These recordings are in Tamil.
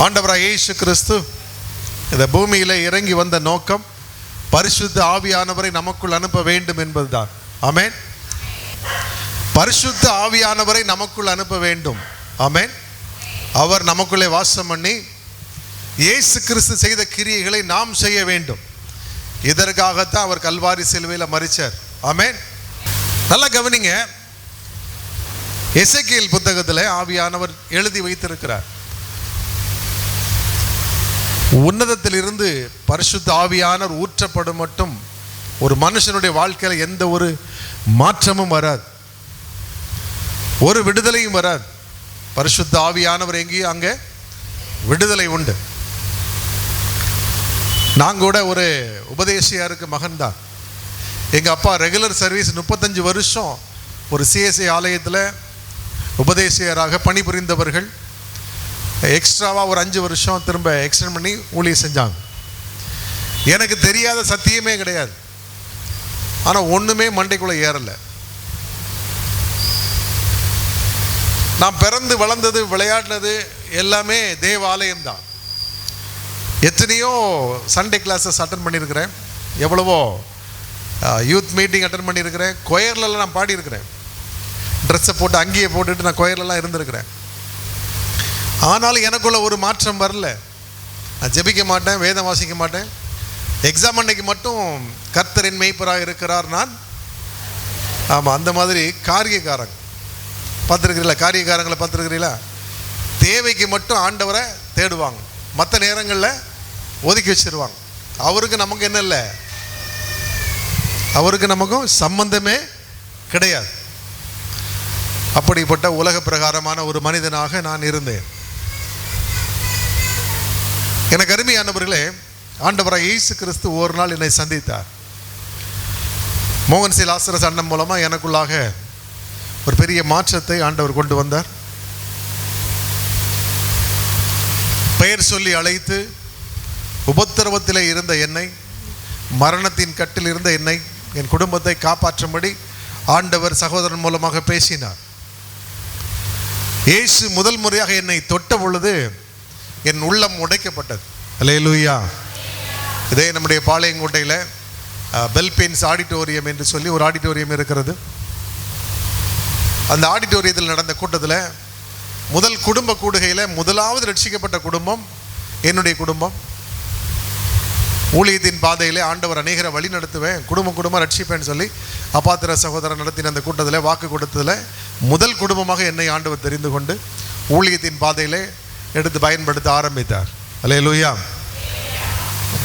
ஆண்டவராகிய இயேசு கிறிஸ்து இந்த பூமியில இறங்கி வந்த நோக்கம் பரிசுத்த ஆவியானவரை நமக்குள் அனுப்ப வேண்டும் என்பதுதான். ஆமென். பரிசுத்த ஆவியானவரை நமக்குள் அனுப்ப வேண்டும். ஆமென். அவர் நமக்குள்ளே வாசம் பண்ணி இயேசு கிறிஸ்து செய்த கிரியைகளை நாம் செய்ய வேண்டும். இதற்காகத்தான் அவர் கல்வாரி சிலுவையில் மரிச்சார். ஆமென். நல்லா கவனிங்க. எசேக்கியேல் புத்தகத்தில் ஆவியானவர் எழுதி வைத்திருக்கிறார். உன்னதத்திலிருந்து பரிசுத்த ஆவியானவர் ஊற்றப்படும் மட்டும் ஒரு மனுஷனுடைய வாழ்க்கையில் எந்த ஒரு மாற்றமும் வராது, ஒரு விடுதலையும் வராது. பரிசுத்த ஆவியானவர் எங்கேயும் அங்கே விடுதலை உண்டு. நான் கூட ஒரு உபதேசியாருக்கு மகன்தான். எங்கள் அப்பா ரெகுலர் சர்வீஸ் 35 வருஷம் ஒரு சிஎஸ்ஐ ஆலயத்தில் உபதேசியராக பணிபுரிந்தவர்கள். எக்ஸ்ட்ராவாக ஒரு 5 வருஷம் திரும்ப எக்ஸ்டெண்ட் பண்ணி ஊழியம் செஞ்சாங்க. எனக்கு தெரியாத சத்தியமே கிடையாது. ஆனால் ஒன்றுமே மண்டைக்குள்ளே ஏறலை. நான் பிறந்து வளர்ந்தது விளையாடினது எல்லாமே தேவாலயம்தான். எத்தனையோ சண்டே கிளாஸஸ் அட்டன் பண்ணியிருக்கிறேன், எவ்வளவோ யூத் மீட்டிங் அட்டன் பண்ணியிருக்கிறேன், கொயர்லலாம் நான் பாடியிருக்கிறேன். ட்ரெஸ்ஸை போட்டு அங்கேயே போட்டுட்டு நான் கொயர்லலாம் இருந்திருக்கிறேன். ஆனாலும் எனக்குள்ள ஒரு மாற்றம் வரல. நான் ஜெபிக்க மாட்டேன், வேதம் வாசிக்க மாட்டேன். எக்ஸாம் அன்னைக்கு மட்டும் கர்த்தரின் மேய்ப்பராக இருக்கிறார் நான். ஆமாம், அந்த மாதிரி காரியக்காரங்க பார்த்துருக்கிறீங்களா? காரியக்காரங்களை பார்த்துருக்கிறீங்களா? தேவைக்கு மட்டும் ஆண்டவரை தேடுவாங்க, மற்ற நேரங்களில் ஒதுக்கி வச்சிருவாங்க. அவருக்கு நமக்கு என்ன இல்லை, அவருக்கு நமக்கும் சம்பந்தமே கிடையாது. அப்படிப்பட்ட உலக பிரகாரமான ஒரு மனிதனாக நான் இருந்தேன். எனக்கு அருமையானவர்களே, ஆண்டவராகிய இயேசு கிறிஸ்து ஒரு நாள் என்னை சந்தித்தார். மோகன் சி லாசரஸ் அண்ணன் மூலமாக எனக்குள்ளாக ஒரு பெரிய மாற்றத்தை ஆண்டவர் கொண்டு வந்தார். பெயர் சொல்லி அழைத்து உபத்திரவத்தில் இருந்த என்னை, மரணத்தின் கட்டில் இருந்த என்னை, என் குடும்பத்தை காப்பாற்றும்படி ஆண்டவர் சகோதரன் மூலமாக பேசினார். இயேசு முதல் முறையாக என்னை தொட்ட பொழுது என் உள்ளம் உடைக்கப்பட்டது. அல்லேலூயா. இதே நம்முடைய பாளையங்கோட்டையில் பெல்பெயின்ஸ் ஆடிட்டோரியம் என்று சொல்லி ஒரு ஆடிட்டோரியம் இருக்கிறது. அந்த ஆடிட்டோரியத்தில் நடந்த கூட்டத்தில் முதல் குடும்ப கூடுகையில் முதலாவது ரட்சிக்கப்பட்ட குடும்பம் என்னுடைய குடும்பம். ஊழியத்தின் பாதையில் ஆண்டவர் அநேகரை வழி நடத்துவேன், குடும்பம் ரட்சிப்பேன்னு சொல்லி அப்பாத்திர சகோதரன் நடத்தின அந்த கூட்டத்தில் வாக்கு கொடுத்ததில் முதல் குடும்பமாக என்னை ஆண்டவர் தெரிந்து கொண்டு ஊழியத்தின் பாதையில் எடுத்து பயன்படுத்த ஆரம்பித்தார். அல்லேலூயா.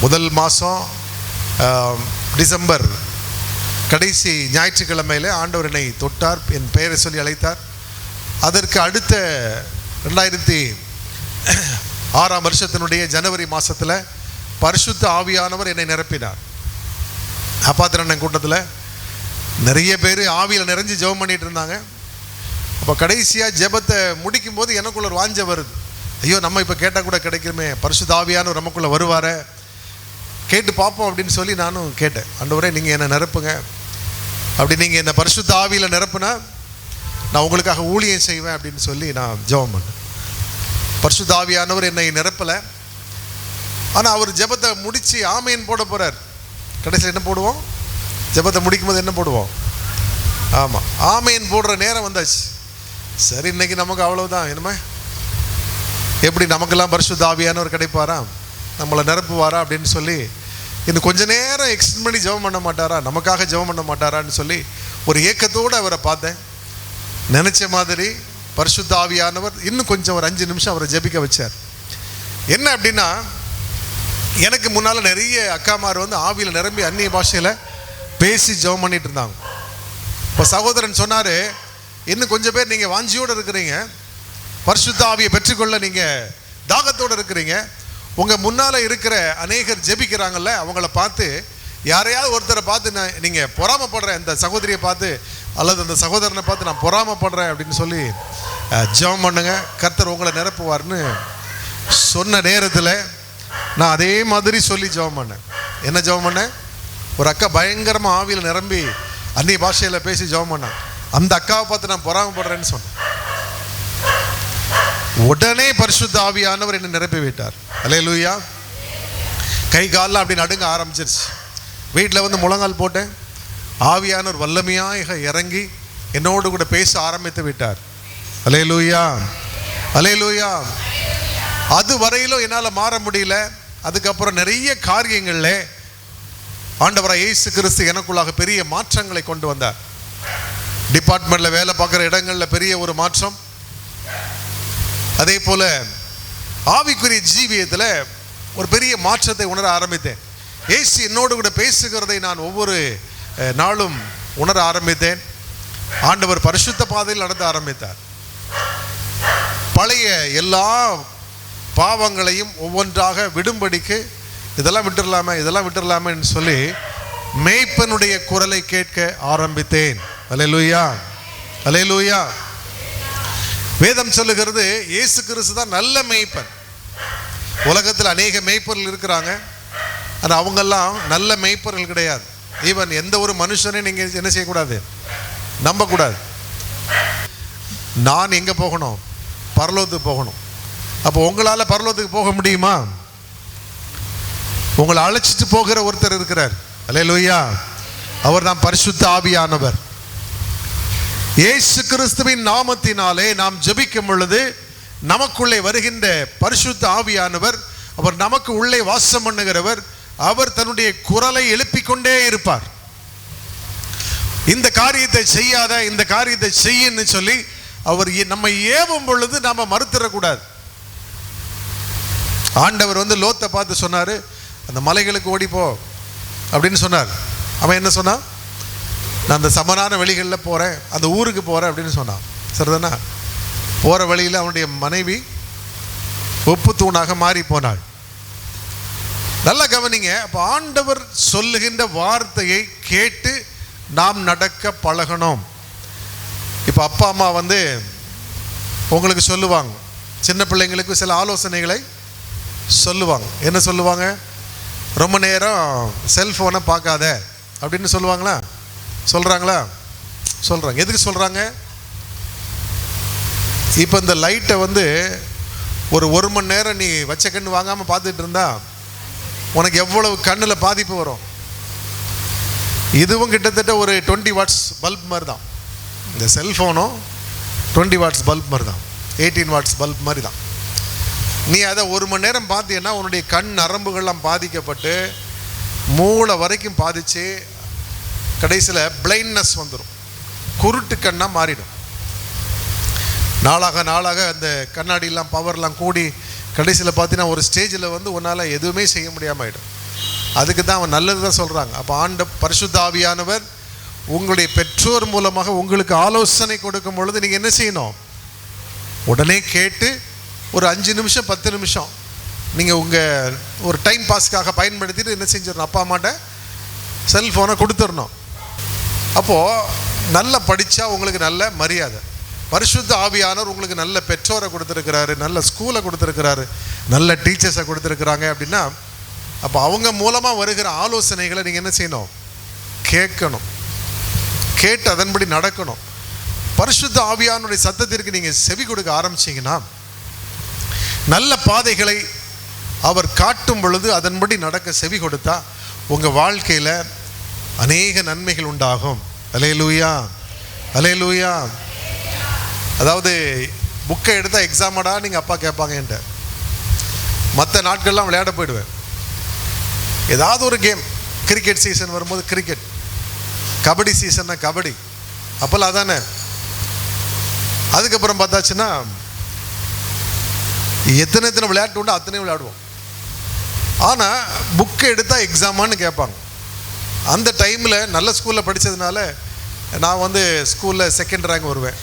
முதல் மாதம் டிசம்பர் கடைசி ஞாயிற்றுக்கிழமையில் ஆண்டவர் என்னை தொட்டார், என் பெயரை சொல்லி அழைத்தார். அதற்கு அடுத்த 2006 வருஷத்தினுடைய ஜனவரி மாதத்தில் பரிசுத்த ஆவியானவர் என்னை நிரப்பினார். அப்பாத்திரன் கூட்டத்தில் நிறைய பேர் ஆவியில் நிறைஞ்சு ஜெபம் பண்ணிட்டு இருந்தாங்க. அப்போ கடைசியாக ஜெபத்தை முடிக்கும் போது எனக்குள்ள ஒரு வாஞ்ச வருது. ஐயோ, நம்ம இப்போ கேட்டால் கூட கிடைக்குமே, பரிசுத்த ஆவியானவர் நமக்குள்ளே வருவார, கேட்டு பார்ப்போம் அப்படின்னு சொல்லி நானும் கேட்டேன். ஆண்டவரே, நீங்கள் என்னை நிரப்புங்க, அப்படி நீங்கள் என்னை பரிசுத்த ஆவியில் நிரப்புனா நான் உங்களுக்காக ஊழியம் செய்வேன் அப்படின்னு சொல்லி நான் ஜெபம் பண்ணேன். பரிசுத்த ஆவியானவர் என்னை நிரப்பலை. ஆனால் அவர் ஜெபத்தை முடித்து ஆமேன் போட போகிறார். கடைசியில் என்ன போடுவோம்? ஜெபத்தை முடிக்கும் போது என்ன போடுவோம்? ஆமாம், ஆமேன் போடுற நேரம் வந்தாச்சு. சரி, இன்னைக்கு நமக்கு அவ்வளவுதான். என்னமே, எப்படி நமக்கெல்லாம் பரிசுத்த ஆவியானவர் கிடைப்பாரா, நம்மளை நிரப்புவாரா அப்படின்னு சொல்லி இன்னும் கொஞ்ச நேரம் எக்ஸ்டெண்ட் பண்ணி ஜெபம் பண்ண மாட்டாரா, நமக்காக ஜெபம் பண்ண மாட்டாரான்னு சொல்லி ஒரு ஏக்கத்தோடு அவரை பார்த்தேன். நினச்ச மாதிரி பரிசுத்த ஆவியானவர் இன்னும் கொஞ்சம் ஒரு 5 நிமிஷம் அவரை ஜெபிக்க வச்சார். என்ன அப்படின்னா, எனக்கு முன்னால் நிறைய அக்காமார் ஆவியில் நிரம்பி அந்நிய பாஷையில் பேசி ஜெபம் பண்ணிட்டு இருந்தாங்க. இப்போ சகோதரன் சொன்னார், இன்னும் கொஞ்சம் பேர் நீங்கள் வாஞ்சியோடு இருக்கிறீங்க, பரிசுத்த ஆவியை பெற்றுக்கொள்ள நீங்கள் தாகத்தோடு இருக்கிறீங்க. உங்கள் முன்னால் இருக்கிற அநேகர் ஜெபிக்கிறாங்கல்ல, அவங்கள பார்த்து யாரையாவது ஒருத்தரை பார்த்து நீங்கள் பொறாமப்படுறேன், இந்த சகோதரியை பார்த்து அல்லது அந்த சகோதரனை பார்த்து நான் பொறாமப்படுறேன் அப்படின்னு சொல்லி ஜெபம் பண்ணுங்க, கர்த்தர் உங்களை நிரப்புவார்னு சொன்ன நேரத்தில் நான் அதே மாதிரி சொல்லி ஜெபம் பண்ணேன். என்ன ஜெபம் பண்ணேன்? ஒரு அக்கா பயங்கரமாக ஆவியில் நிரம்பி அந்நிய பாஷையில் பேசி ஜெபம் பண்ணேன். அந்த அக்காவை பார்த்து நான் பொறாமப்படுறேன்னு சொன்னேன். உடனே பரிசுத்த ஆவியானவர் என்னை நிரப்பி விட்டார். அல்லேலூயா. கை காலில் அப்படி நடுங்க ஆரம்பிச்சிருச்சு. வீட்டில் வந்து முழங்கால் போட்டேன். ஆவியானவர் வல்லமையாக இறங்கி என்னோடு கூட பேச ஆரம்பித்து விட்டார். அல்லேலூயா, அல்லேலூயா. அது வரையிலும் என்னால் மாற முடியல. அதுக்கப்புறம் நிறைய காரியங்களில் ஆண்டவராய் இயேசு கிறிஸ்து எனக்குள்ளாக பெரிய மாற்றங்களை கொண்டு வந்தார். டிபார்ட்மெண்ட்டில் வேலை பார்க்குற இடங்களில் பெரிய ஒரு மாற்றம். அதே போல் ஆவிக்குரிய ஜீவியத்தில் ஒரு பெரிய மாற்றத்தை உணர ஆரம்பித்தேன். இயேசு என்னோடு கூட பேசுகிறதை நான் ஒவ்வொரு நாளும் உணர ஆரம்பித்தேன். ஆண்டவர் பரிசுத்த பாதையில் நடத்த ஆரம்பித்தார். பழைய எல்லா பாவங்களையும் ஒவ்வொன்றாக விடும்படிக்கு இதெல்லாம் விட்டுடலாமேன்னு சொல்லி மேய்ப்பனுடைய குரலை கேட்க ஆரம்பித்தேன். அல்லேலூயா, அல்லேலூயா. வேதம் சொல்லுகிறது இயேசு கிறிஸ்து தான் நல்ல மேய்ப்பன். உலகத்தில் அநேக மேய்ப்பர்கள் இருக்கிறாங்க. ஆனால் அவங்கெல்லாம் நல்ல மேய்ப்பர்கள் கிடையாது. ஈவன் எந்த ஒரு மனுஷனையும் நீங்கள் என்ன செய்யக்கூடாது, நம்பக்கூடாது. நான் எங்கே போகணும்? பரலோகத்துக்கு போகணும். அப்போ உங்களால் பரலோகத்துக்கு போக முடியுமா? உங்களை அழைச்சிட்டு போகிற ஒருத்தர் இருக்கிறார். அல்லேலூயா. அவர் தான் பரிசுத்த ஆவியானவர். இயேசு கிறிஸ்துவின் நாமத்தினாலே நாம் ஜெபிக்கும் பொழுது நமக்குள்ளே வருகின்ற பரிசுத்த ஆவியானவர், அவர் நமக்கு உள்ளே வாசம் பண்ணுகிறவர். அவர் தன்னுடைய குரலை எழுப்பிக் கொண்டே இருப்பார். இந்த காரியத்தை செய்யாத, இந்த காரியத்தை செய்யன்னு சொல்லி அவர் நம்ம ஏவும் பொழுது நாம மறுத்துடக்கூடாது. ஆண்டவர் வந்து லோத்தை பார்த்து சொன்னாரு, அந்த மலைகளுக்கு ஓடிப்போ அப்படின்னு சொன்னார். அவன் என்ன சொன்னான்? நான் அந்த சமனான வெளிகளில் போகிறேன், அந்த ஊருக்கு போகிறேன் அப்படின்னு சொன்னான். சரிதானா? போகிற வழியில் அவனுடைய மனைவி உப்பு தூணாக மாறி போனாள். நல்லா கவனிங்க. அப்போ ஆண்டவர் சொல்லுகின்ற வார்த்தையை கேட்டு நாம் நடக்க பழகணும். இப்போ அப்பா அம்மா வந்து உங்களுக்கு சொல்லுவாங்க, சின்ன பிள்ளைங்களுக்கு சில ஆலோசனைகளை சொல்லுவாங்க. என்ன சொல்லுவாங்க? ரொம்ப நேரம் செல்ஃபோனை பார்க்காத அப்படின்னு சொல்லுவாங்களா? சொல்கிறாங்களா? சொல்கிறாங்க. எதுக்கு சொல்கிறாங்க? இப்போ இந்த லைட்டை வந்து ஒரு மணி நேரம் நீ வச்ச கண்ணு வாங்காமல் பார்த்துட்டு இருந்தா உனக்கு எவ்வளவு கண்ணில் பாதிப்பு வரும். இதுவும் கிட்டத்தட்ட ஒரு 20 வாட்ஸ் பல்ப் மாதிரி தான். இந்த செல்ஃபோனும் 20 வாட்ஸ் பல்ப் மாதிரி தான், 18 வாட்ஸ் பல்ப் மாதிரி தான். நீ அதை ஒரு மணி நேரம் பார்த்தீங்கன்னா உன்னுடைய கண் நரம்புகள்லாம் பாதிக்கப்பட்டு மூளை வரைக்கும் பாதித்து கடைசியில் பிளைண்ட்னஸ் வந்துடும், குருட்டு கண்ணாக மாறிடும். நாளாக நாளாக அந்த கண்ணாடியெல்லாம் பவர்லாம் கூடி கடைசியில் பார்த்தீங்கன்னா ஒரு ஸ்டேஜில் வந்து உன்னால் எதுவுமே செய்ய முடியாமல் ஆகிடும். அதுக்கு தான் அவன் நல்லது தான் சொல்கிறாங்க. அப்போ பரிசுத்த ஆவியானவர் உங்களுடைய பெற்றோர் மூலமாக உங்களுக்கு ஆலோசனை கொடுக்கும் பொழுது நீங்கள் என்ன செய்யணும்? உடனே கேட்டு ஒரு 5 நிமிஷம் 10 நிமிஷம் நீங்கள் உங்கள் ஒரு டைம் பாஸ்க்காக பயன்படுத்திட்டு என்ன செஞ்சிடணும்? அப்பா அம்மாட்ட செல்ஃபோனை கொடுத்துடணும். அப்போது நல்லா படித்தா உங்களுக்கு நல்ல மரியாதை. பரிசுத்த ஆவியானவர் உங்களுக்கு நல்ல பெற்றோரை கொடுத்துருக்கிறாரு, நல்ல ஸ்கூலை கொடுத்துருக்கிறாரு, நல்ல டீச்சர்ஸை கொடுத்துருக்குறாங்க அப்படின்னா அப்போ அவங்க மூலமாக வருகிற ஆலோசனைகளை நீங்கள் என்ன செய்யணும்? கேட்கணும். கேட்டு அதன்படி நடக்கணும். பரிசுத்த ஆவியானுடைய சத்தத்திற்கு நீங்கள் செவி கொடுக்க ஆரம்பிச்சிங்கன்னா நல்ல பாதைகளை அவர் காட்டும் பொழுது அதன்படி நடக்க செவி கொடுத்தா உங்கள் வாழ்க்கையில் அநேக நன்மைகள் உண்டாகும். அல்லேலூயா, அல்லேலூயா. அதாவது புக்கை எடுத்தால் எக்ஸாமடா நீங்கள் அப்பா கேட்பாங்க என்கிட்ட. மற்ற நாட்கள்லாம் விளையாட போயிடுவேன். ஏதாவது ஒரு கேம், கிரிக்கெட் சீசன் வரும்போது கிரிக்கெட், கபடி சீசன்னா கபடி, அப்போல்லாம் அதானே. அதுக்கப்புறம் பார்த்தாச்சுன்னா எத்தனை விளையாட்டு உண்டு அத்தனை விளையாடுவோம். ஆனால் புக்கை எடுத்தால் எக்ஸாமான்னு கேட்பாங்க. அந்த டைமில் நல்ல ஸ்கூலில் படித்ததுனால நான் வந்து ஸ்கூலில் செகண்ட் ரேங்க் வருவேன்,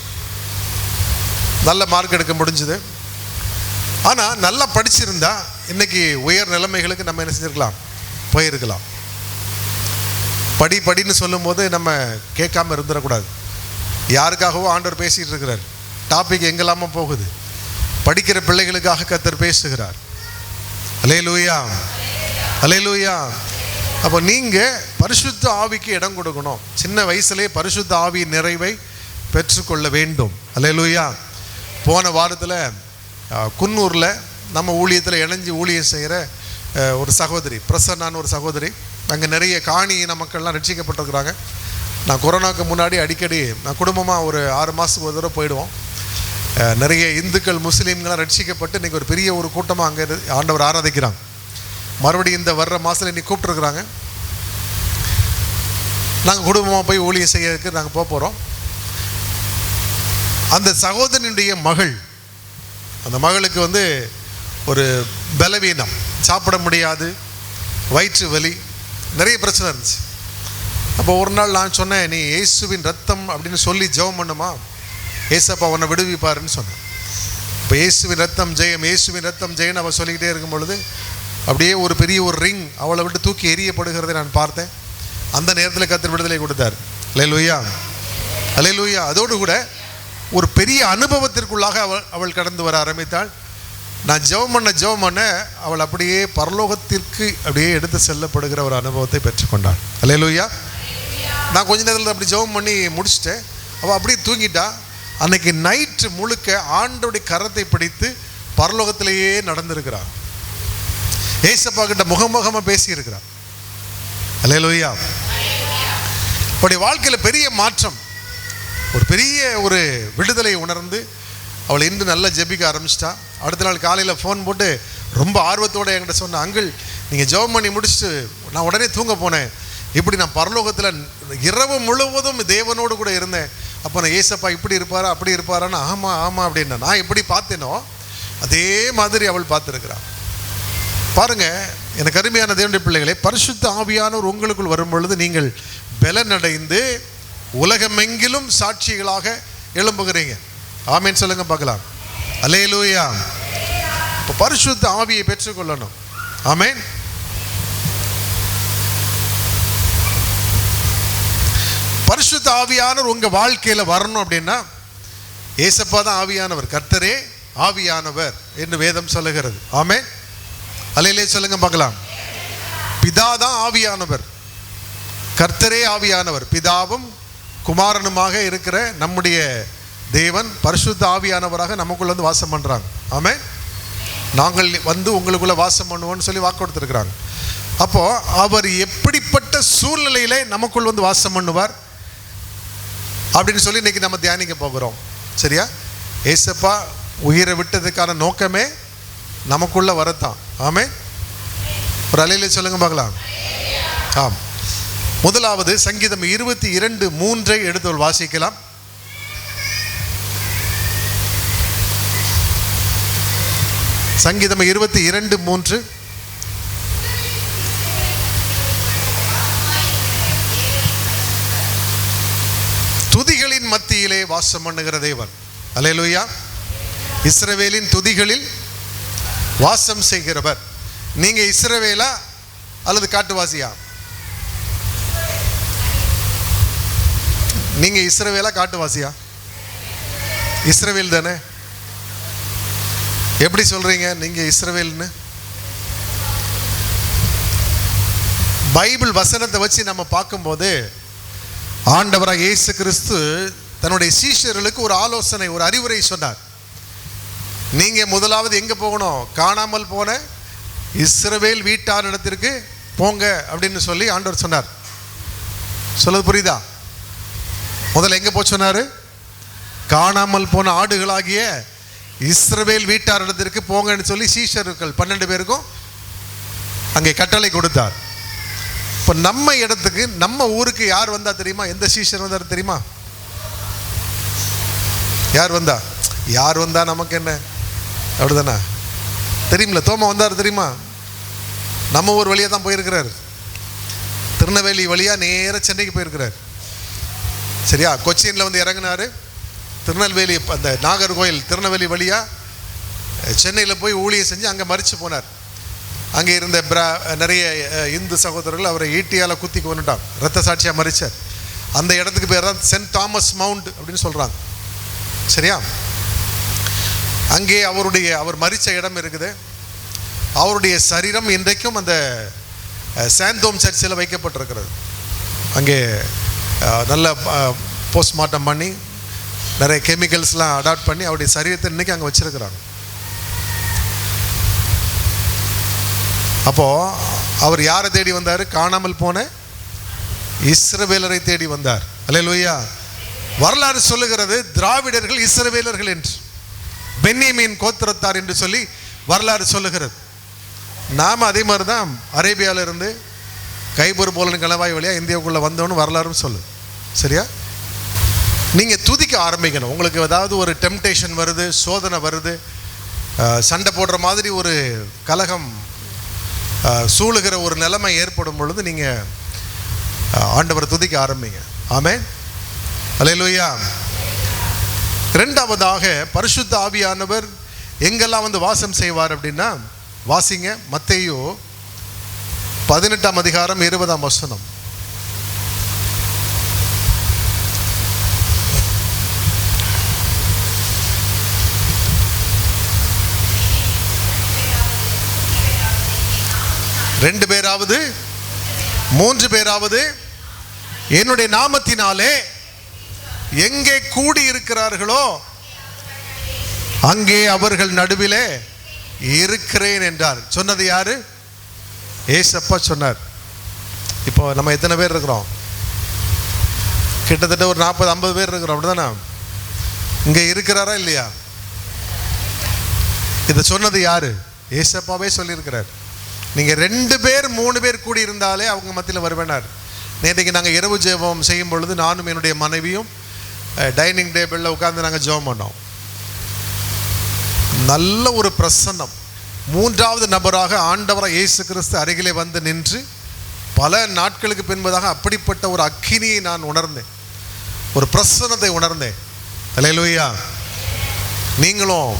நல்ல மார்க் எடுக்க முடிஞ்சுது. ஆனால் நல்லா படிச்சிருந்தா இன்றைக்கி உயர் நிலைமைகளுக்கு நம்ம என்ன செஞ்சுருக்கலாம்? போயிருக்கலாம். படின்னு சொல்லும்போது நம்ம கேட்காம இருந்துடக்கூடாது. யாருக்காகவோ ஆண்டவர் பேசிகிட்டு இருக்கிறார். டாபிக் எங்கெல்லாமோ போகுது. படிக்கிற பிள்ளைகளுக்காக கர்த்தர் பேசுகிறார். அல்லேலூயா, அல்லேலூயா. அப்போ நீங்கள் பரிசுத்த ஆவிக்கு இடம் கொடுக்கணும். சின்ன வயசுலேயே பரிசுத்த ஆவியின் நிறைவை பெற்றுக்கொள்ள வேண்டும். அல்லேலூயா. போன வாரத்தில் குன்னூரில் நம்ம ஊழியத்தில் இணைஞ்சு ஊழியம் செய்கிற ஒரு சகோதரி பிரசன்னான ஒரு சகோதரி. அங்கே நிறைய காணி மக்கள்லாம் ரட்சிக்கப்பட்டிருக்கிறாங்க. நான் கொரோனாவுக்கு முன்னாடி அடிக்கடி நான் குடும்பமாக ஒரு 6 மாதத்துக்கு ஒரு தடவை போயிடுவோம். நிறைய இந்துக்கள் முஸ்லீம்கள்லாம் ரட்சிக்கப்பட்டு இன்றைக்கி ஒரு பெரிய ஒரு கூட்டமாக அங்கே ஆண்டவர் ஆராதிக்கிறாங்க. மறுபடியும் இந்த வர்ற மாதத்தில் இன்றைக்கி கூப்பிட்ருக்குறாங்க. நாங்கள் குடும்பமாக போய் ஊழியம் செய்யறதுக்கு நாங்கள் போக போகிறோம். அந்த சகோதரனுடைய மகள், அந்த மகளுக்கு ஒரு பலவீனம், சாப்பிட முடியாது, வயிற்று வலி, நிறைய பிரச்சனை இருந்துச்சு. அப்போ ஒரு நாள் நான் சொன்னேன், நீ இயேசுவின் ரத்தம் அப்படின்னு சொல்லி ஜெபம் பண்ணுமா, ஏசப்பா உன்னை விடுவிப்பாருன்னு சொன்னேன். இப்போ இயேசுவின் ரத்தம் ஜெயம், இயேசுவின் ரத்தம் ஜெயன்னு அவள் சொல்லிக்கிட்டே இருக்கும் பொழுது அப்படியே ஒரு பெரிய ஒரு ரிங் அவளை விட்டு தூக்கி எறியப்படுகிறதை நான் பார்த்தேன். அந்த நேரத்தில் கர்த்தர் விடுதலை கொடுத்தார். அல்லேலூயா, அல்லேலூயா. அதோடு கூட ஒரு பெரிய அனுபவத்திற்குள்ளாக அவள் கடந்து வர ஆரம்பித்தாள். நான் ஜெபம் பண்ண அவள் அப்படியே பரலோகத்திற்கு அப்படியே எடுத்து செல்லப்படுகிற ஒரு அனுபவத்தை பெற்றுக்கொண்டாள். அல்லேலூயா. நான் கொஞ்ச நேரத்தில் அப்படி ஜெபம் பண்ணி முடிச்சுட்டேன். அவள் அப்படியே தூங்கிட்டா. அன்னைக்கு நைட்டு முழுக்க ஆண்டோடைய கரத்தை பிடித்து பரலோகத்திலேயே நடந்திருக்கிறாள். ஏசப்பா கிட்ட முகமுகமாக பேசியிருக்கிறாள். அல்லேலூயா. அவளுடைய வாழ்க்கையில் பெரிய மாற்றம், ஒரு பெரிய ஒரு விடுதலை உணர்ந்து அவள் இன்று நல்லா ஜெபிக்க ஆரம்பிச்சிட்டா. அடுத்த நாள் காலையில் ஃபோன் போட்டு ரொம்ப ஆர்வத்தோடு என்கிட்ட சொன்ன, அங்கிள் நீங்கள் ஜெபம் பண்ணி முடிச்சுட்டு நான் உடனே தூங்க போனேன். இப்படி நான் பரலோகத்தில் இரவு முழுவதும் தேவனோடு கூட இருந்தேன். அப்போ நான் ஏசப்பா இப்படி இருப்பாரா அப்படி இருப்பாரான்னு ஆமாம் ஆமாம் அப்படின்னா நான் எப்படி பார்த்தேனோ அதே மாதிரி அவள் பார்த்துருக்கிறாள். பாருங்கள், எனக்கு அருமையான தேவனுடைய பிள்ளைகளே, பரிசுத்த ஆவியானவர் உங்களுக்குள் வரும் பொழுது நீங்கள் பலனடைந்து உலகமெங்கிலும் சாட்சிகளாக எழும்புகிறீங்க. ஆமேன் சொல்லுங்க பார்க்கலாம். அல்லேலூயா. இப்போ பரிசுத்த ஆவியை பெற்றுக்கொள்ளணும். ஆமேன். பரிசுத்த ஆவியானவர் உங்க வாழ்க்கையில வரணும் அப்படின்னா ஏசப்பா தான் ஆவியானவர், கர்த்தரே ஆவியானவர் என்று வேதம் சொல்லுகிறது. ஆமேன். அல்லேலூயா சொல்லுங்க பார்க்கலாம். பிதா தான் ஆவியானவர், கர்த்தரே ஆவியானவர். பிதாவும் குமாரனுமாக இருக்கிற நம்முடைய தேவன் பரிசுத்த ஆவியானவராக நமக்குள்ள வாசம் பண்றாங்க. ஆமென். நாங்கள் உங்களுக்குள்ள வாசம் பண்ணுவோம்னு சொல்லி வாக்கு கொடுத்துருக்கிறாங்க. அப்போ அவர் எப்படிப்பட்ட சூழ்நிலையில நமக்குள் வாசம் பண்ணுவார் அப்படின்னு சொல்லி இன்னைக்கு நம்ம தியானிக்க போகிறோம். சரியா? ஏசப்பா உயிரை விட்டதுக்கான நோக்கமே நமக்குள்ள வரத்தான். ஆமென். ஒரு அல்லேலூயா சொல்லுங்க பார்க்கலாம். ஆம். முதலாவது சங்கீதம் 22:3 எடுத்து வாசிக்கலாம். சங்கீதம் 22:3. துதிகளின் மத்தியிலே வாசம் பண்ணுகிற தேவன். அல்லேலூயா. இஸ்ரவேலின் துதிகளில் வாசம் செய்கிறவர். நீங்க இஸ்ரவேலா அல்லது காட்டுவாசியா? நீங்க இஸ்ரவேலா காட்டுவாசியா? இஸ்ரவேல் தானே. எப்படி சொல்றீங்க நீங்க இஸ்ரவேல்னு? பைபிள் வசனத்தை வச்சு நம்ம பார்க்கும்போது ஆண்டவராக இயேசு கிறிஸ்து தன்னுடைய சீஷர்களுக்கு ஒரு ஆலோசனை, ஒரு அறிவுரை சொன்னார். நீங்க முதலாவது எங்க போகணும்? காணாமல் போன இஸ்ரவேல் வீட்டாரிடத்திற்கு போங்க அப்படின்னு சொல்லி ஆண்டவர் சொன்னார். சொல்றது புரியுதா? முதல்ல எங்க போய் சொன்னாரு? காணாமல் போன ஆடுகளாகிய இஸ்ரவேல் வீட்டாரிடத்திற்கு போங்கன்னு சொல்லி சீஷர்கள் 12 பேருக்கும் அங்கே கட்டளை கொடுத்தார். இப்போ நம்ம இடத்துக்கு, நம்ம ஊருக்கு யார் வந்தா தெரியுமா? எந்த சீஷர் வந்தார் தெரியுமா? யார் வந்தா? யார் வந்தா நமக்கு என்ன, அப்படிதானே? தெரியுமில்ல, தோமா வந்தார் தெரியுமா? நம்ம ஊர் வழியாக தான் போயிருக்கிறார். திருநெல்வேலி வழியாக நேராக சென்னைக்கு போயிருக்கிறார். சரியா? கொச்சினில் இறங்கினார். திருநெல்வேலி அந்த நாகர்கோயில் திருநெல்வேலி வழியாக சென்னையில் போய் ஊழியம் செஞ்சு அங்கே மரித்து போனார். அங்கே இருந்த நிறைய இந்து சகோதரர்கள் அவரை ஈட்டியால் குத்தி கொண்டுட்டாங்க, ரத்த சாட்சியாக மரிச்சார். அந்த இடத்துக்கு பேர் தான் சென்ட் தாமஸ் மவுண்ட் அப்படின்னு சொல்கிறாங்க. சரியா? அங்கே அவர் மரித்த இடம் இருக்குது. அவருடைய சரீரம் இன்றைக்கும் அந்த சாந்தோம் சர்ச்சில் வைக்கப்பட்டிருக்கிறது. அங்கே நல்ல போஸ்ட்மார்ட்டம் பண்ணி நிறைய கெமிக்கல்ஸ்லாம் அடாப்ட் பண்ணி அவருடைய சரீரத்தை இன்றைக்கி அங்கே வச்சுருக்கிறாங்க. அப்போது அவர் யாரை தேடி வந்தார்? காணாமல் போன இஸ்ரவேலரை தேடி வந்தார். அல்லேலூயா. வரலாறு சொல்லுகிறது திராவிடர்கள் இஸ்ரவேலர்கள் என்று, பென்யமீன் கோத்திரத்தார் என்று சொல்லி வரலாறு சொல்லுகிறது. நாம் அதே மாதிரி தான் அரேபியாவிலிருந்து கைபர் போலன் கணவாய் வழியாக இந்தியாவுக்குள்ளே வந்தோன்னு வரலாறும் சொல்லுது. சரியா? நீங்கள் துதிக்க ஆரம்பிக்கணும். உங்களுக்கு ஏதாவது ஒரு டெம்டேஷன் வருது, சோதனை வருது, சண்டை போடுற மாதிரி ஒரு கலகம் சூழுகிற ஒரு நிலைமை ஏற்படும் பொழுது நீங்கள் ஆண்டவரை துதிக்க ஆரம்பிங்க. ஆமென். அல்லேலூயா. இரண்டாவதாக பரிசுத்த ஆவியானவர் எங்கெல்லாம் வந்து வாசம் செய்வார் அப்படின்னா, வாசிங்க மத்தேயு 18ஆம் அதிகாரம் 20ஆம் வசனம். ரெண்டு பேராவது 3 பேராவது என்னுடைய நாமத்தினாலே எங்கே கூடி இருக்கிறார்களோ அங்கே அவர்கள் நடுவிலே இருக்கிறேன் என்றார். சொன்னது யாரு? ஏசப்பா சொன்னார். இப்போ நம்ம எத்தனை பேர் இருக்கிறோம்? கிட்டத்தட்ட ஒரு 40-50 பேர் இருக்கிறோம், அப்படிதானே? இங்கே இருக்கிறாரா இல்லையா? இதை சொன்னது யாரு? ஏசப்பாவே சொல்லியிருக்கிறார். நீங்கள் 2 பேர் 3 பேர் கூடி இருந்தாலே அவங்க மத்தியில் வருவேனார். நேற்றைக்கு நாங்கள் இரவு ஜெபம் செய்யும் பொழுது நானும் என்னுடைய மனைவியும் டைனிங் டேபிளில் உட்கார்ந்து நாங்கள் ஜெபம் பண்ணோம். நல்ல ஒரு பிரசன்னம். 3வது நபராக ஆண்டவராக இயேசு கிறிஸ்து அருகிலே வந்து நின்று பல நாட்களுக்கு பின்பதாக அப்படிப்பட்ட ஒரு அக்கினியை நான் உணர்ந்தேன், ஒரு பிரசன்னத்தை உணர்ந்தேன். அல்லேலூயா. நீங்களும்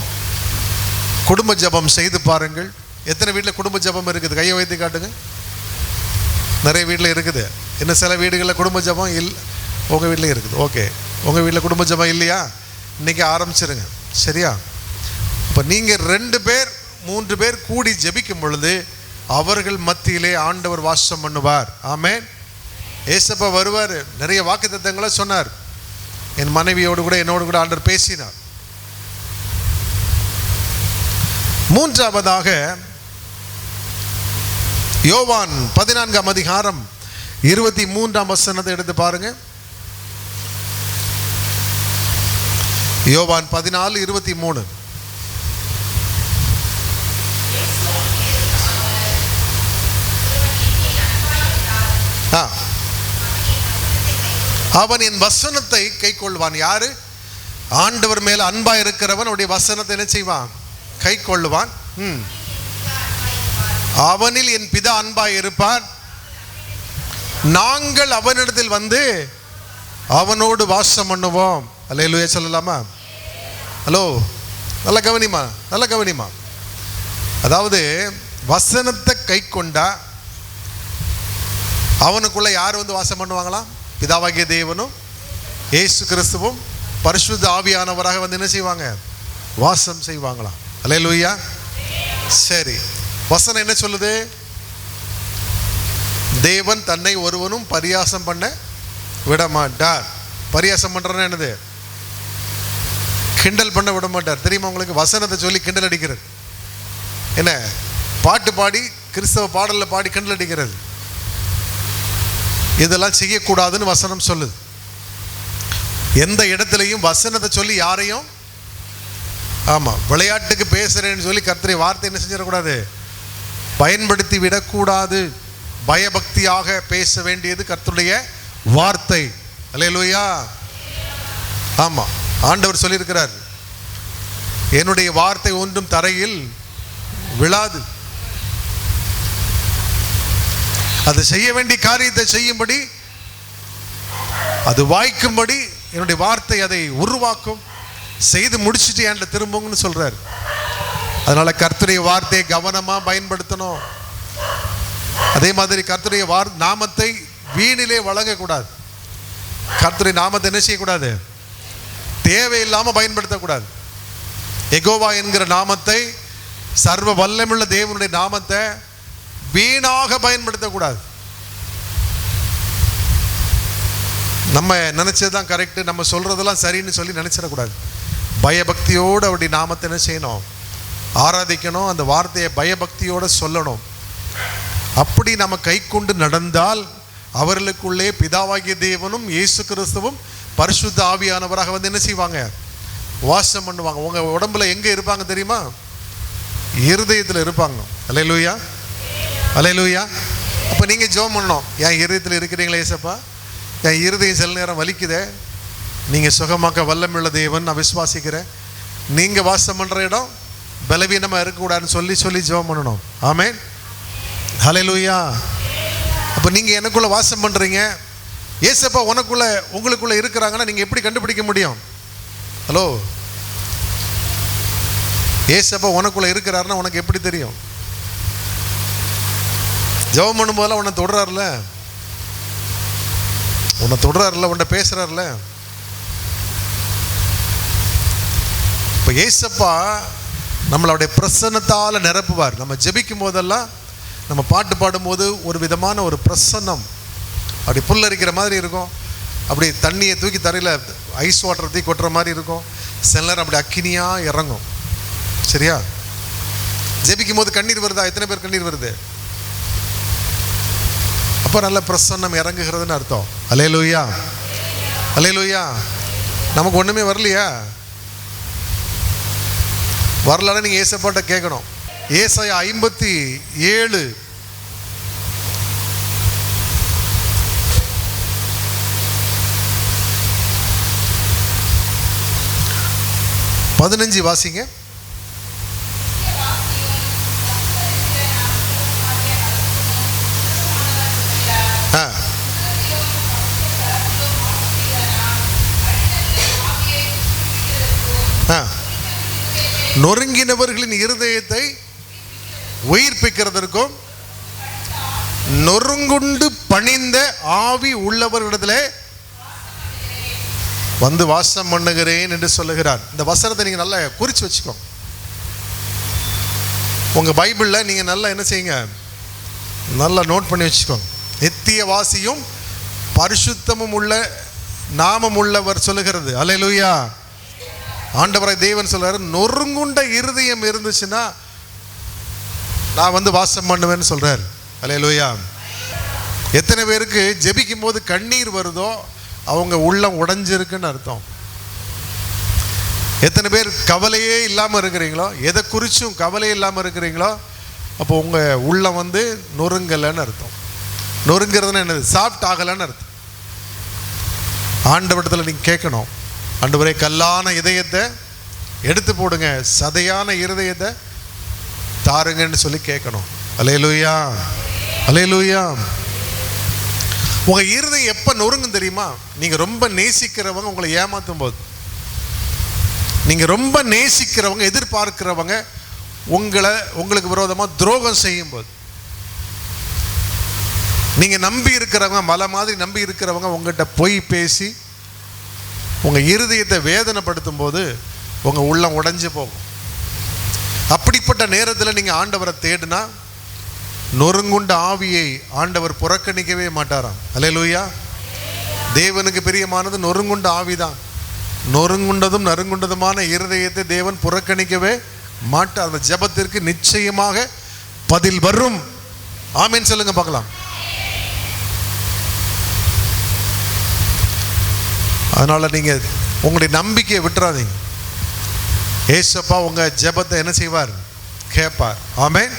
குடும்ப ஜெபம் செய்து பாருங்கள். எத்தனை வீட்டில் குடும்ப ஜெபம் இருக்குது? கையை வைத்து காட்டுங்க. நிறைய வீட்டில் இருக்குது. இன்னும் சில வீடுகளில் குடும்ப ஜெபம் இல்லை. உங்கள் வீட்டில் இருக்குது. ஓகே, உங்கள் வீட்டில் குடும்ப ஜெபம் இல்லையா? இன்றைக்கி ஆரம்பிச்சிருங்க. சரியா? இப்போ நீங்கள் 2 பேர் 3 பேர் கூடி ஜெபிக்கும் பொழுது அவர்கள் மத்தியிலே ஆண்டவர் வாசம் பண்ணுவார். ஆமென். ஏசப்பா வருவார். நிறைய வாக்குத்தத்தங்களை சொன்னார். என் மனைவியோடு கூட என்னோடு கூட ஆண்டவர் பேசினார். 3வதாக யோவான் 14ஆம் அதிகாரம் 23ஆம் வசனத்தை எடுத்து பாருங்க. யோவான் 14:23. அவன் என் வசனத்தை கை கொள்வான். யாரு? ஆண்டவர் மேல அன்பா இருக்கிறவன் அவருடைய வசனத்தை என்ன செய்வான்? கை கொள்ளுவான். அவனில் என் பிதா அன்பாய் இருப்பார், நாங்கள் அவனிடத்தில் வந்து அவனோடு வாசம் பண்ணுவோம். அல்லேலூயா சொல்லலாமா? ஹலோ, நல்ல கவனிமா, நல்ல கவனிமா. அதாவது வசனத்தை கை கொண்டா அவனுக்குள்ள யார் வந்து வாசம் பண்ணுவாங்களாம்? பிதாவாகிய தேவனும் இயேசு கிறிஸ்துவும் பரிசுத்த ஆவியானவராக வந்து என்ன செய்வாங்க? வாசம் செய்வாங்களாம். அல்லேலூயா. சரி, வசனம் என்ன சொல்லுது? தேவன் தன்னை ஒருவனும் பரியாசம் பண்ண விட மாட்டார். பரியாசம் பண்றதுன்னா என்னது? கிண்டல் பண்ண விட மாட்டார். தெரியுமா உங்களுக்கு? வசனத்தை சொல்லி கிண்டல் அடிக்கிறது என்ன? பாட்டு பாடி கிறிஸ்தவ பாடலில் பாடி கிண்டல் அடிக்கிறது, இதெல்லாம் செய்யக்கூடாதுன்னு வசனம் சொல்லுது. எந்த இடத்துலையும் வசனத்தை சொல்லி யாரையும் விளையாட்டுக்கு பேசுறேன்னு சொல்லி கர்த்தருடைய வார்த்தை என்ன செஞ்சிடக்கூடாது? பயன்படுத்தி விடக்கூடாது. பயபக்தியாக பேச வேண்டியது கர்த்தருடைய வார்த்தை. அல்லேலூயா. ஆமா, ஆண்டவர் சொல்லியிருக்கிறார், என்னுடைய வார்த்தை ஒன்றும் தரையில் விழாது. அது செய்ய வேண்டிய காரியத்தை செய்யும்படி, அது வாய்க்கும்படி என்னுடைய வார்த்தை அதை உருவாக்கும். செய்து முடிச்சுட்டு என்கிட்ட திரும்புங்கன்னு சொல்றாரு. அதனால கர்த்தருடைய வார்த்தையை கவனமா பயன்படுத்தணும். அதே மாதிரி கர்த்தருடைய நாமத்தை வீணிலே வழங்கக்கூடாது. கர்த்தருடைய நாமத்தை என்ன செய்யக்கூடாது? தேவையில்லாம பயன்படுத்தக்கூடாது. யெகோவா என்கிற நாமத்தை, சர்வ வல்லமுள்ள தேவனுடைய நாமத்தை வீணாக பயன்படுத்தக்கூடாது. நம்ம நினைச்சதுதான் கரெக்ட், நம்ம சொல்றதெல்லாம் சரின்னு சொல்லி நினைச்சிடக்கூடாது. பயபக்தியோடு அவருடைய நாமத்தை என்ன செய்யணும்? ஆராதிக்கணும். அந்த வார்த்தையை பயபக்தியோடு சொல்லணும். அப்படி நம்ம கை கொண்டு நடந்தால் அவர்களுக்குள்ளே பிதாவாகிய தேவனும் இயேசு கிறிஸ்துவும் பரிசுத்த ஆவியானவராக வந்து என்ன செய்வாங்க? வாசம் பண்ணுவாங்க. உங்கள் உடம்புல எங்கே இருப்பாங்க தெரியுமா? இருதயத்தில் இருப்பாங்க. அல்லேலூயா, அல்லேலூயா. அப்போ நீங்கள் ஜெபம் பண்ணணும். என் இருதயத்தில் இருக்கிறீங்களே ஏசப்பா, என் இருதயம் சில நேரம் வலிக்குதே, நீங்கள் சுகமாக்க வல்லமுள்ள தேவன் நான் விசுவாசிக்கிறேன். நீங்கள் வாசம் பண்ணுற இடம் பலவீனமாக இருக்கக்கூடாதுன்னு சொல்லி ஜெபம் பண்ணணும். ஆமென், ஹல்லேலூயா. அப்போ நீங்கள் எனக்குள்ளே வாசம் பண்ணுறீங்க, ஏசப்பா உங்களுக்குள்ளே இருக்கிறாங்கன்னா நீங்கள் எப்படி கண்டுபிடிக்க முடியும்? ஹலோ, ஏசப்பா உனக்குள்ளே இருக்கிறாருன்னா உனக்கு எப்படி தெரியும்? ஜெபம் பண்ணும்போதெல்லாம் உன்னை தொடுறாருல, உன்னை பேசுறாருல. இப்போ ஏசப்பா நம்மளுடைய பிரசன்னத்தால் நிரப்புவார். நம்ம ஜெபிக்கும் போதெல்லாம், நம்ம பாட்டு பாடும்போது ஒரு விதமான ஒரு பிரசன்னம் அப்படி புல்லரிக்கிற மாதிரி இருக்கும். அப்படி தண்ணியை தூக்கி தரையில் ஐஸ் வாட்டர் தூக்கி கொட்டுற மாதிரி இருக்கும். சில நேரம் அப்படி அக்கினியாக இறங்கும். சரியா? ஜெபிக்கும் போது கண்ணீர் வருதா? எத்தனை பேர் கண்ணீர் வருது? அப்போ நல்ல பிரசன்னம் இறங்குகிறதுன்னு அர்த்தம். அல்லேலூயா, அல்லேலூயா. நமக்கு ஒன்றுமே வரலையா? வரலன்னா நீங்கள் ஏசப்பாட்ட கேட்கணும். ஏசாயா 57 15 வாசிங்க. நொறுங்கினவர்களின் இருதயத்தை உயிர்ப்பிக்கிறதற்கும் நொறுங்குண்டு பணிந்த ஆவி உள்ளவர்களிடத்திலே வந்து வாசம் பண்ணுகிறேன் என்று சொல்லுகிறார். இந்த வசனத்தை நீங்கள் நல்லா குறித்து வச்சுக்கோங்க. உங்கள் பைபிளில் நீங்கள் நல்லா என்ன செய்யுங்க, நல்லா நோட் பண்ணி வச்சுக்கோங்க. நித்திய வாசியும் பரிசுத்தமும் உள்ள நாமம் உள்ளவர் சொல்லுகிறது. அல்லேலூயா. ஆண்டவராய் தேவன் சொல்றாரு, நொறுங்குண்ட இருதயம் இருந்துச்சுன்னா நான் வந்து வாசம் பண்ணுவேன்னு சொல்றாரு. அல்லேலூயா. எத்தனை பேருக்கு ஜெபிக்கும் போது கண்ணீர் வருதோ அவங்க உள்ளம் உடைஞ்சிருக்குன்னு அர்த்தம். எத்தனை பேர் கவலையே இல்லாமல் இருக்கிறீங்களோ, எதை குறிச்சும் கவலையே இல்லாமல் இருக்கிறீங்களோ, அப்போ உங்கள் உள்ளம் வந்து நொறுங்கலைன்னு அர்த்தம். நொறுங்கிறதுன்னு என்னது? சாஃப்ட் ஆகலைன்னு அர்த்தம். ஆண்டவரிடத்தில் நீங்கள் கேட்கணும், ஆண்டவரே கல்லான இதயத்தை எடுத்து போடுங்க, சதையான இருதயத்தை தாருங்கன்னு சொல்லி கேட்கணும். அல்லேலூயா, அல்லேலூயா. உங்கள் இருதயம் எப்போ நொறுங்கும் தெரியுமா? நீங்கள் ரொம்ப நேசிக்கிறவங்க உங்களை ஏமாற்றும் போது, நீங்கள் ரொம்ப நேசிக்கிறவங்க எதிர்பார்க்கிறவங்க உங்களுக்கு விரோதமாக துரோகம் செய்யும் போது, நீங்கள் நம்பி இருக்கிறவங்க மலை மாதிரி நம்பி இருக்கிறவங்க உங்கள்கிட்ட பொய் பேசி உங்கள் இருதயத்தை வேதனைப்படுத்தும் போது உங்கள் உள்ளம் உடைஞ்சு போகும். அப்படிப்பட்ட நேரத்தில் நீங்கள் ஆண்டவரை தேடினா நொறுங்குண்ட ஆவியை ஆண்டவர் புறக்கணிக்கவே மாட்டாராம். அல்லேலூயா. தேவனுக்கு பிரியமானது நொறுங்குண்ட ஆவிதான். நொறுங்குண்டதும் நறுங்குண்டதுமான இருதயத்தை தேவன் புறக்கணிக்கவே மாட்டார். அந்த ஜெபத்திற்கு நிச்சயமாக பதில் வரும். ஆமீன் சொல்லுங்க பார்க்கலாம். அதனால் நீங்கள் உங்களுடைய நம்பிக்கையை விட்டுறாதீங்க. ஏசப்பா உங்கள் ஜெபத்தை என்ன செய்வார்? கேட்பார். ஆமென்.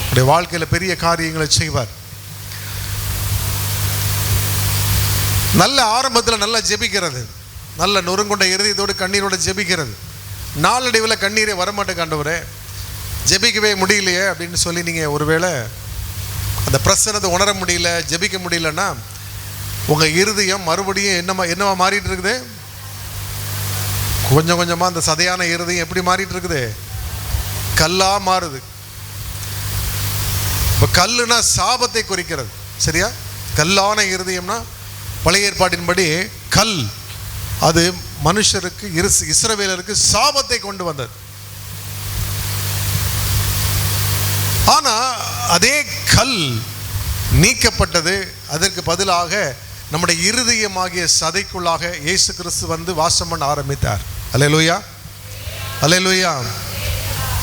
உங்களுடைய வாழ்க்கையில் பெரிய காரியங்களை செய்வார். நல்ல ஆரம்பத்தில் நல்லா ஜெபிக்கிறது, நல்ல நொறுங்குண்ட இருதயத்தோடு கண்ணீரோடு ஜெபிக்கிறது, நாளடைவில் கண்ணீரே வரமாட்டேங்க ஆண்டவரே, ஜெபிக்கவே முடியலையே அப்படின்னு சொல்லி நீங்கள் ஒருவேளை அந்த பிரசன்னத்தை உணர முடியல, ஜெபிக்க முடியலன்னா உங்கள் இருதயம் மறுபடியும் என்னவா மாறிட்டு இருக்குது? கொஞ்சம் கொஞ்சமாக அந்த சதையான இருதயம் எப்படி மாறிட்டு இருக்குது? கல்லாக மாறுது. இப்போ கல்லுனா சாபத்தை குறிக்கிறது. சரியா? கல்லான இருதயம்னா பழைய ஏற்பாட்டின்படி கல் அது மனுஷருக்கு இஸ்ரவேலருக்கு சாபத்தை கொண்டு வந்தது. ஆனால் அதே கல் நீக்கப்பட்டது. அதற்கு பதிலாக நம்முடைய இருதயமாகிய சதைக்குள்ளாக இயேசு கிறிஸ்து வந்து வாசம் பண்ண ஆரம்பித்தார். அல்லேலூயா, அல்லேலூயா.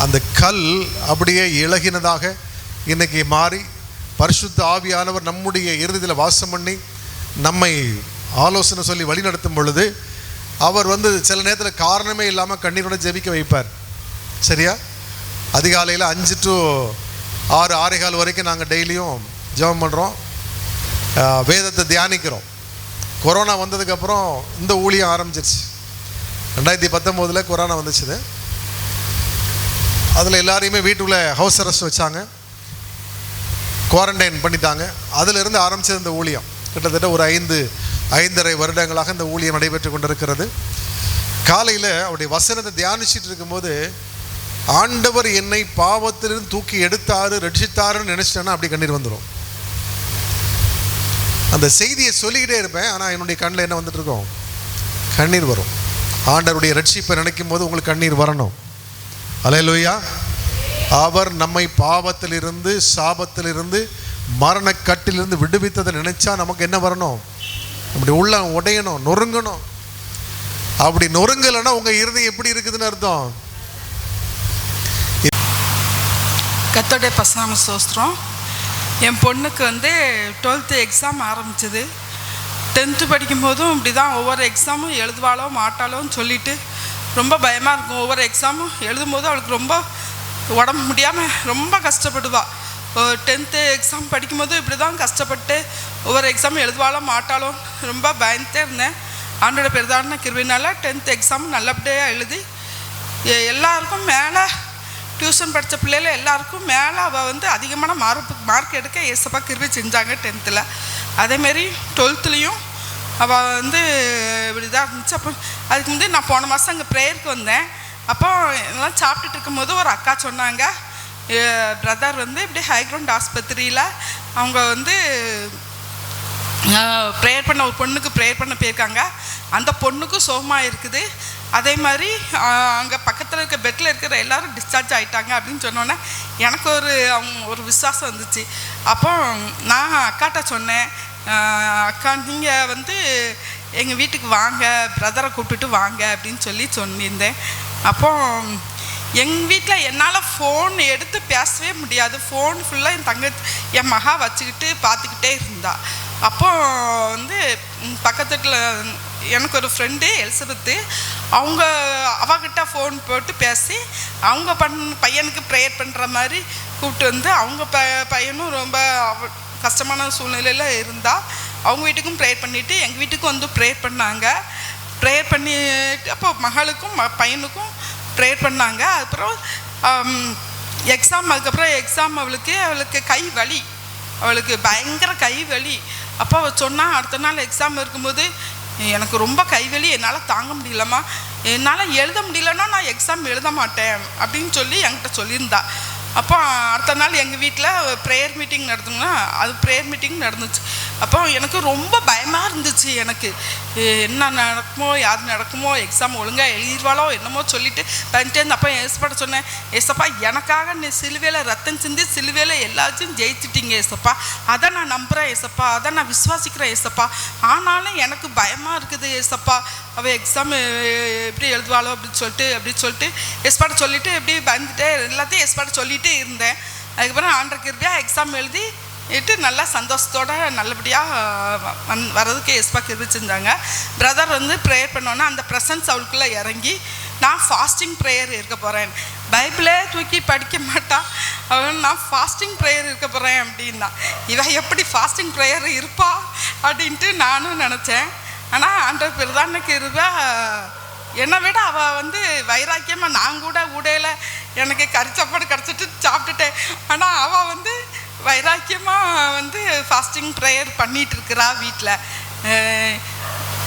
அந்த கல் அப்படியே இளகினதாக இன்னைக்கு மாறி பரிசுத்த ஆவியானவர் நம்முடைய இருதயத்தில் வாசம் பண்ணி நம்மை ஆலோசனை சொல்லி வழி நடத்தும் பொழுது அவர் சில நேரத்தில் காரணமே இல்லாமல் கண்ணீரோட ஜெபிக்க வைப்பார். சரியா? அதிகாலையில் 5 to 6, 6:15 வரைக்கும் நாங்கள் டெய்லியும் ஜெபம் பண்ணுறோம், வேதத்தை தியானிக்கிறோம். கொரோனா வந்ததுக்கப்புறம் இந்த ஊழியம் ஆரம்பிச்சிருச்சு. 2019 கொரோனா வந்துச்சுது. அதில் எல்லாரையுமே வீட்டுக்குள்ளே ஹவுஸ் அரெஸ்ட் வச்சாங்க, குவாரண்டைன் பண்ணிட்டாங்க. அதிலிருந்து ஆரம்பித்தது இந்த ஊழியம். கிட்டத்தட்ட ஒரு 5.5 வருடங்களாக இந்த ஊழியம் நடைபெற்று கொண்டிருக்கிறது. காலையில் அவருடைய வசனத்தை தியானிச்சுட்டு இருக்கும்போது ஆண்டவர் என்னை பாவத்திலிருந்து தூக்கி எடுத்தாரு, ரட்சித்தாருன்னு நினச்சிட்டேன்னா அப்படி கண்ணீர் வந்துடும். அந்த செய்தியை சொல்லிக்கிட்டே இருப்பேன், ஆனால் என்னுடைய கண்ணில் என்ன வந்துட்டு இருக்கோம்? கண்ணீர் வரும். ஆண்டவருடைய ரட்சிப்பை நினைக்கும் போது உங்களுக்கு கண்ணீர் வரணும். அல்லேலூயா. அவர் நம்மை பாவத்திலிருந்து, சாபத்திலிருந்து, மரணக்கட்டிலிருந்து விடுவித்ததை நினைச்சா நமக்கு என்ன வரணும்? அப்படி உள்ள உடையணும், நொறுங்கணும். அப்படி நொறுங்கலைன்னா உங்க இருதயம் எப்படி இருக்குதுன்னு அர்த்தம். கர்த்தருடைய பரிசுத்த ஸ்தோத்திரம். என் பொண்ணுக்கு 12th எக்ஸாம் ஆரம்பிச்சது. 10th படிக்கும்போதும் இப்படி தான் ஒவ்வொரு எக்ஸாமும் எழுதுவாளோ மாட்டாளோன்னு சொல்லிட்டு ரொம்ப பயமாக இருக்கும். ஒவ்வொரு எக்ஸாமும் எழுதும்போது அவளுக்கு ரொம்ப உடம்பு முடியாமல் ரொம்ப கஷ்டப்படுவாள். 10th எக்ஸாம் படிக்கும்போது இப்படி தான் கஷ்டப்பட்டு ஒவ்வொரு எக்ஸாமும் எழுதுவாளோ மாட்டாளோ ரொம்ப பயந்துட்டே இருந்தேன். ஆண்டோட பெரிதான கிருபையினால 10th எக்ஸாம் நல்லபடியாக எழுதி எல்லாருக்கும் மேலே, டியூஷன் படித்த பிள்ளைகள் எல்லாருக்கும் மேலே அவள் அதிகமான மார்க் எடுக்க ஏசப்பா கிருபை செஞ்சாங்க 10th. அதேமாரி 12th அவள் இப்படி தான் இருந்துச்சு. அப்போ அதுக்கு முன்னாடி நான் போன மாதம் அங்கே ப்ரேயருக்கு வந்தேன். அப்போ எல்லாம் சாப்பிட்டுட்டு இருக்கும்போது ஒரு அக்கா சொன்னாங்க, பிரதர் இப்படி ஹைக்ரவுண்ட் ஆஸ்பத்திரியில் அவங்க ப்ரேயர் பண்ண ஒரு பொண்ணுக்கு ப்ரேயர் பண்ண போயிருக்காங்க. அந்த பொண்ணுக்கும் சோகமாக இருக்குது. அதே மாதிரி அங்கே பக்கத்தில் இருக்க பெட்டில் இருக்கிற எல்லோரும் டிஸ்சார்ஜ் ஆகிட்டாங்க அப்படின்னு சொன்னோன்னே எனக்கு ஒரு விசுவாசம் வந்துச்சு. அப்போ நான் அக்காட்ட சொன்னேன், அக்கா நீங்கள் எங்கள் வீட்டுக்கு வாங்க, பிரதரை கூப்பிட்டுட்டு வாங்க அப்படின்னு சொல்லியிருந்தேன். அப்போ எங்கள் வீட்டில் என்னால் ஃபோன் எடுத்து பேசவே முடியாது. ஃபோன் ஃபுல்லாக என் மகா வச்சுக்கிட்டு பார்த்துக்கிட்டே இருந்தா. அப்போ பக்கத்துல எனக்கு ஒரு ஃப்ரெண்டு எலிசபெத்து, அவகிட்ட ஃபோன் போட்டு பேசி அவங்க பையனுக்கு ப்ரேயர் பண்ணுற மாதிரி கூப்பிட்டு அவங்க பையனும் ரொம்ப கஷ்டமான சூழ்நிலையில் இருந்தால் அவங்க வீட்டுக்கும் ப்ரேயர் பண்ணிவிட்டு எங்கள் வீட்டுக்கும் ப்ரேயர் பண்ணாங்க. ப்ரேயர் பண்ணிட்டு அப்போ மகளுக்கும் பையனுக்கும் ப்ரேயர் பண்ணாங்க. அதுக்கப்புறம் அதுக்கப்புறம் எக்ஸாம் அவளுக்கு கை வலி, அவளுக்கு பயங்கர கை வலி. அப்போ அவள் சொன்னால் அடுத்த நாள் எக்ஸாம் இருக்கும்போது எனக்கு ரொம்ப கைவலி, என்னால் தாங்க முடியலம்மா, என்னால் எழுத முடியலன்னா நான் எக்ஸாம் எழுத மாட்டேன் அப்படின்னு சொல்லி என்கிட்ட சொல்லியிருந்தா. அப்போ அடுத்த நாள் எங்கள் வீட்டில் ப்ரேயர் மீட்டிங் நடத்துங்கன்னா ப்ரேயர் மீட்டிங் நடந்துச்சு. அப்போ எனக்கு ரொம்ப பயமாக இருந்துச்சு. எனக்கு என்ன நடக்குமோ யார் நடக்குமோ, எக்ஸாம் ஒழுங்காக எழுதிடுவாளோ என்னமோ சொல்லிட்டு பண்ணிட்டே இருந்தேன். அப்போ ஏசப்பாட்ட சொன்னேன், ஏசப்பா எனக்காக நீ சிலுவையில் ரத்தம் சிந்தி சிலுவையில் எல்லாத்தையும் ஜெயிச்சிட்டிங்க ஏசப்பா, அதை நான் நம்புகிறேன் ஏசப்பா, அதை நான் விசுவாசிக்கிறேன் ஏசப்பா, ஆனாலும் எனக்கு பயமாக இருக்குது ஏசப்பா, அவள் எக்ஸாம் எப்படி எழுதுவாளோ அப்படின்னு சொல்லிட்டு எஸ்பாட்ட சொல்லிவிட்டு எப்படி பயந்துட்டே எல்லாத்தையும் எஸ்பாட்ட சொல்லிகிட்டே இருந்தேன். அதுக்கப்புறம் ஆண்டவர் கிருபையாக எக்ஸாம் எழுதிட்டு நல்லா சந்தோஷத்தோடு நல்லபடியாக வர்றதுக்கு எஸ்பா கிருபை செஞ்சாங்க. பிரதர் ப்ரேயர் பண்ணோன்னா அந்த ப்ரெசன்ஸ் அவளுக்குள்ளே இறங்கி நான் ஃபாஸ்டிங் ப்ரேயர் இருக்க போகிறேன், பைபிளே தூக்கி படிக்க மாட்டான் அவன், நான் ஃபாஸ்டிங் ப்ரேயர் இருக்க போகிறேன் அப்படின்னா. இவன் எப்படி ஃபாஸ்டிங் ப்ரேயர் இருப்பா அப்படின்ட்டு நானும் நினச்சேன். ஆனால் ஆண்டவர் பிரதான கிருபை என்னை விட அவள் வைராக்கியமாக, நான் கூட ஊடையில் எனக்கு கறிச்சாப்பாடு கிடச்சிட்டு சாப்பிட்டுட்டேன். ஆனால் அவள் வைராக்கியமாக ஃபாஸ்டிங் ப்ரேயர் பண்ணிகிட்ருக்கிறா வீட்டில்.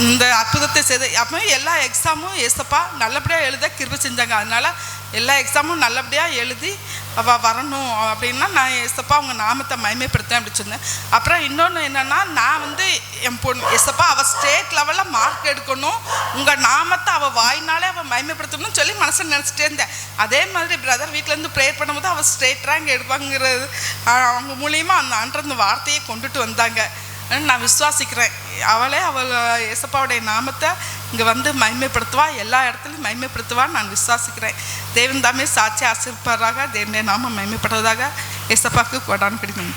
இந்த அற்புதத்தை செய்த அப்போ எல்லா எக்ஸாமும் ஏசப்பா நல்லபடியாக எழுத கிருபை செஞ்சாங்க. அதனால் எல்லா எக்ஸாமும் நல்லபடியாக எழுதி அவள் வரணும் அப்படின்னா நான் ஏசப்பா அவங்க நாமத்தை மகிமைப்படுத்தேன் அப்படி சொன்னேன். அப்புறம் இன்னொன்று என்னென்னா, நான் என் பொண்ணு ஏசப்பா அவள் ஸ்டேட் லெவலில் மார்க் எடுக்கணும், உங்கள் நாமத்தை அவள் வாயினாலே அவள் மகிமைப்படுத்தணும்னு சொல்லி மனசில் நினச்சிட்டே இருந்தேன். அதே மாதிரி பிரதர் வீட்டிலேருந்து ப்ரேயர் பண்ணும்போது அவள் ஸ்டேட் ரேங்க் எடுப்பாங்கிறது அவங்க மூலியமாக அந்த ஆண்டர் வார்த்தையை கொண்டுட்டு வந்தாங்க. நான் விசுவாசிக்கிறேன். அவள் ஏசப்பாவுடைய நாமத்தை இங்கே மகிமைப்படுத்துவா, எல்லா இடத்துலையும் மகிமைப்படுத்துவா நான் விசுவாசிக்கிறேன். தேவன் தாமே சாட்சி ஆசீர்வதிப்பாராக. தேவனுடைய நாமம் மகிமைப்படுவதாக. ஏசப்பாவுக்கு கொடான பிடிக்கும்.